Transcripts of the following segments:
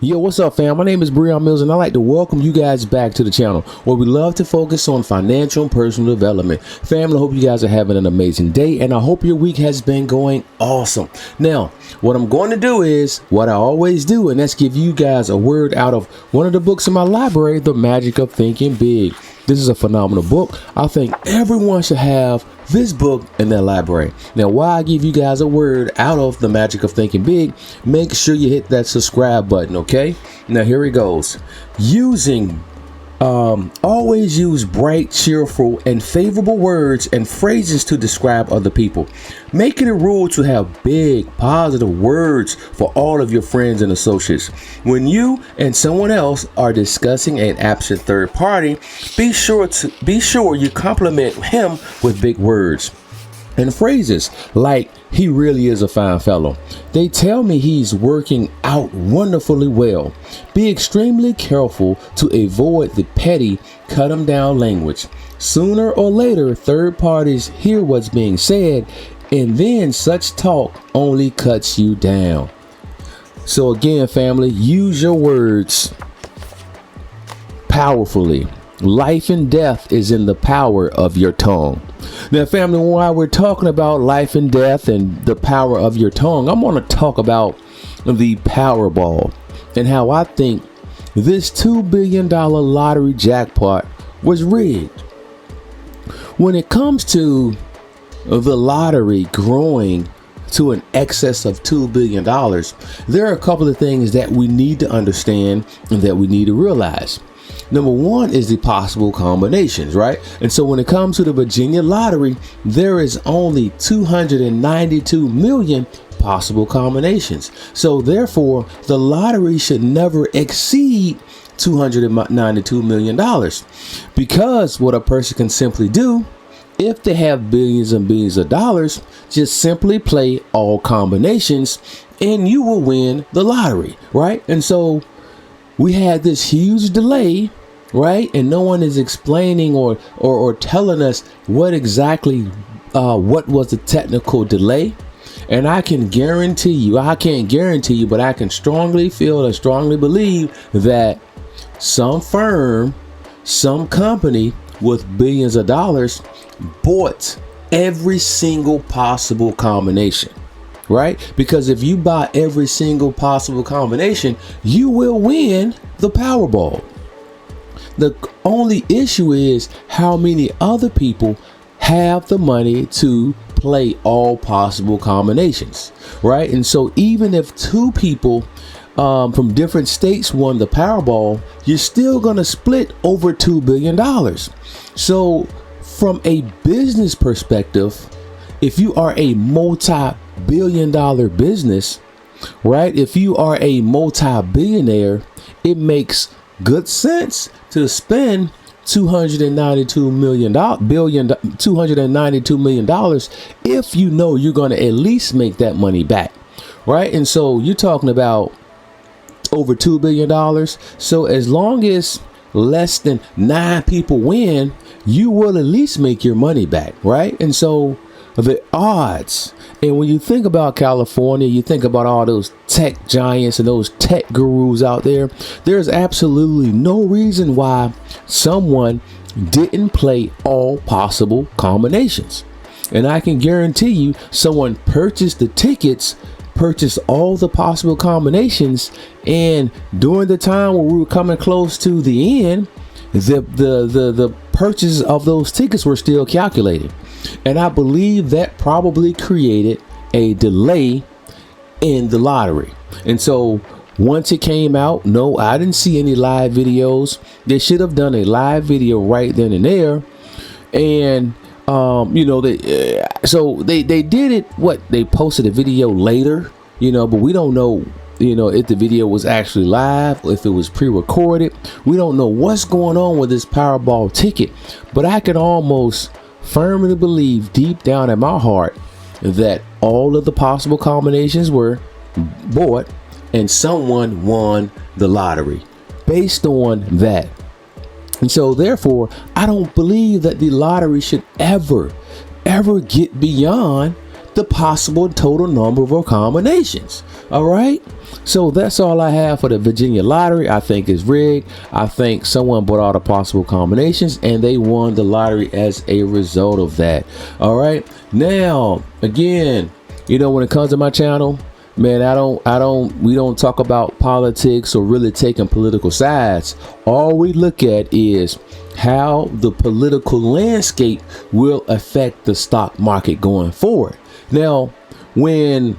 Yo, what's up, fam? My name is Brehon and I'd like to welcome you guys back to the channel where we love to focus on financial and personal development. Family, I hope you guys are having an amazing day and I hope your week has been going awesome. Now, what I'm going to do is what I always do, and that's give you guys a word out of one of the books in my library, The Magic of Thinking Big. This is a phenomenal book. I think everyone should have this book in their library. Now, while I give you guys a word out of The Magic of Thinking Big, make sure you hit that subscribe button, okay? Now, here it goes. Always use bright, cheerful, and favorable words and phrases to describe other people. Make it a rule to have big, positive words for all of your friends and associates. When you and someone else are discussing an absent third party, be sure you compliment him with big words and phrases like, "He really is a fine fellow. They tell me he's working out wonderfully well." Be extremely careful to avoid the petty, cut him down language. Sooner or later, third parties hear what's being said, and then such talk only cuts you down. So again, family, use your words powerfully. Life and death is in the power of your tongue. Now, family, while we're talking about life and death and the power of your tongue, I'm going to talk about the Powerball and how I think this $2 billion lottery jackpot was rigged. When it comes to the lottery growing to an excess of $2 billion, there are a couple of things that we need to understand and that we need to realize. Number one is the possible combinations, right? And so when it comes to the Virginia lottery, there is only 292 million possible combinations. So therefore, the lottery should never exceed $292 million, because what a person can simply do, if they have billions and billions of dollars, just simply play all combinations and you will win the lottery, right? And so we had this huge delay, right? And no one is explaining or telling us what exactly what was the technical delay. And I can guarantee you, I can't guarantee you, but I can strongly feel and strongly believe that some firm, some company with billions of dollars bought every single possible combination. Right? Because if you buy every single possible combination, you will win the Powerball. The only issue is how many other people have the money to play all possible combinations, right? And so even if two people from different states won the Powerball, you're still going to split over $2 billion. So from a business perspective, if you are a multi-billion-dollar business, right? If you are a multi-billionaire, it makes good sense to spend $292 million if you know you're going to at least make that money back, right? And so you're talking about over $2 billion. So as long as less than 9 people win, you will at least make your money back, right? And so the odds, and when you think about California, you think about all those tech giants and those tech gurus out there, there's absolutely no reason why someone didn't play all possible combinations. And I can guarantee you someone purchased the tickets, purchased all the possible combinations, and during the time when we were coming close to the end, the purchases of those tickets were still calculated. And I believe that probably created a delay in the lottery. And so once it came out, no, I didn't see any live videos. They should have done a live video right then and there. And they did it. They posted a video later, but we don't know, if the video was actually live or if it was pre-recorded. We don't know what's going on with this Powerball ticket, but I can almost firmly believe deep down in my heart that all of the possible combinations were bought and someone won the lottery based on that. And so therefore, I don't believe that the lottery should ever get beyond the possible total number of combinations. All right. So that's all I have for the Virginia lottery. I think it's rigged. I think someone bought all the possible combinations and they won the lottery as a result of that. All right. Now, again, when it comes to my channel, man, we don't talk about politics or really taking political sides. All we look at is how the political landscape will affect the stock market going forward. Now, when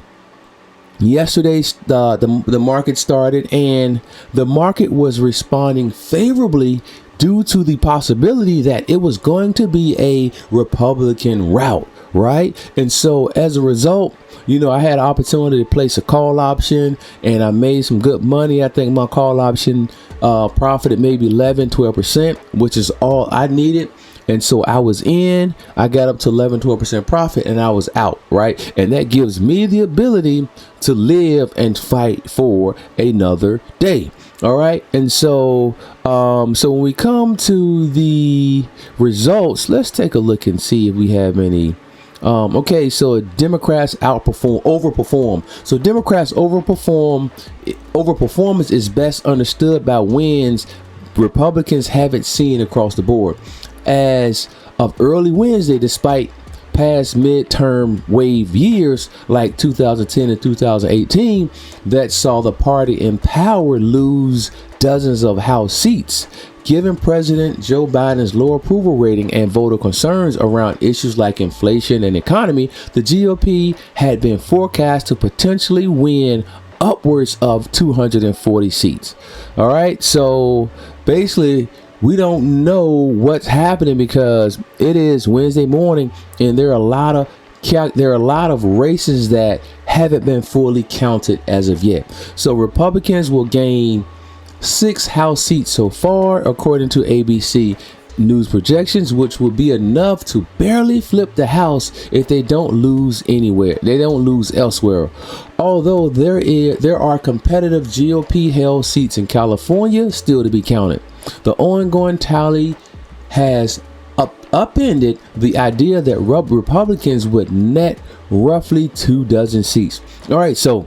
yesterday the market started, and the market was responding favorably due to the possibility that it was going to be a Republican route, right? And so as a result, I had an opportunity to place a call option and I made some good money. I think my call option profited maybe 11-12%, which is all I needed. And so I was in, I got up to 11-12% profit and I was out, right? And that gives me the ability to live and fight for another day. All right. And so so when we come to the results, let's take a look and see if we have any. Okay, so Democrats overperform. So Democrats overperformance is best understood by wins Republicans haven't seen across the board. As of early Wednesday, despite past midterm wave years like 2010 and 2018 that saw the party in power lose dozens of House seats, given President Joe Biden's low approval rating and voter concerns around issues like inflation and economy, the GOP had been forecast to potentially win upwards of 240 seats. All right, so basically, we don't know what's happening because it is Wednesday morning and there are a lot of races that haven't been fully counted as of yet. So Republicans will gain 6 House seats so far, according to ABC News projections, which will be enough to barely flip the House if they don't lose anywhere. They don't lose elsewhere. Although there are competitive GOP held seats in California still to be counted. The ongoing tally has upended the idea that Republicans would net roughly 24 seats. All right, so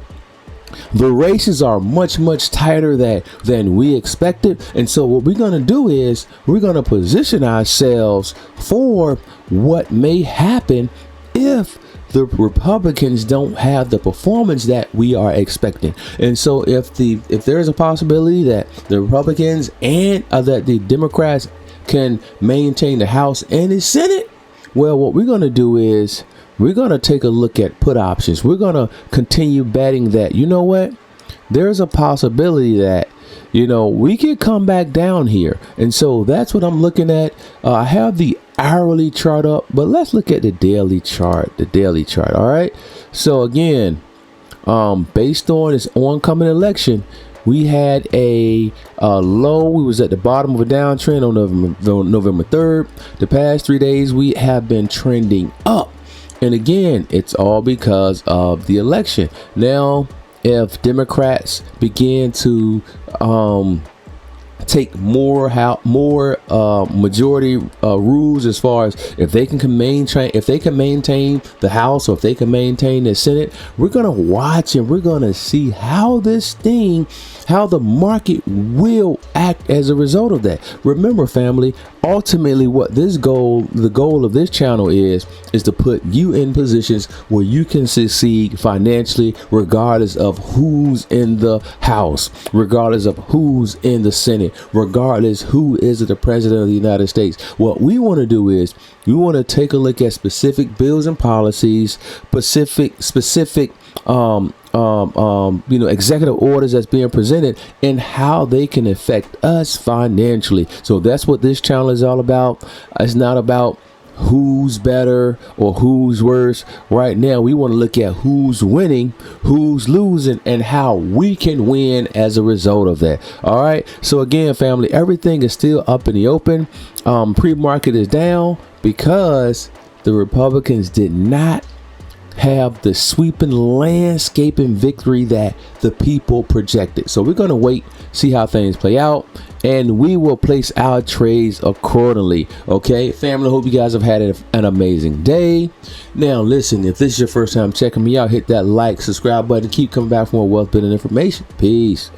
the races are much tighter than we expected, and so what we're going to do is we're going to position ourselves for what may happen if the Republicans don't have the performance that we are expecting. And so if there is a possibility that the Republicans and that the Democrats can maintain the House and the Senate, well, what we're going to do is we're going to take a look at put options. We're going to continue betting that, there's a possibility that, we could come back down here. And so that's what I'm looking at. I have the hourly chart up, but let's look at the daily chart. All right. So again, based on this oncoming election, we had a low. We was at the bottom of a downtrend on November 3rd. The past 3 days, we have been trending up. And again, it's all because of the election. Now, if Democrats begin to take more majority rules, as far as if they can maintain the House, or if they can maintain the Senate, we're gonna watch and we're gonna see how the market will act as a result of that. Remember, family, ultimately what the goal of this channel is to put you in positions where you can succeed financially, regardless of who's in the House, regardless of who's in the Senate, regardless who is the president of the United States. What we want to do is we want to take a look at specific bills and policies, specific executive orders that's being presented, and how they can affect us financially. So that's what this channel is all about. It's not about who's better or who's worse. Right now, we want to look at who's winning, who's losing, and how we can win as a result of that. All right. So again, family, everything is still up in the open. Pre-market is down because the Republicans did not have the sweeping landscaping victory that the people projected. So we're going to wait, see how things play out, and we will place our trades accordingly. Okay, family, hope you guys have had an amazing day. Now listen, if this is your first time checking me out, hit that like, subscribe button, keep coming back for more wealth building information. Peace.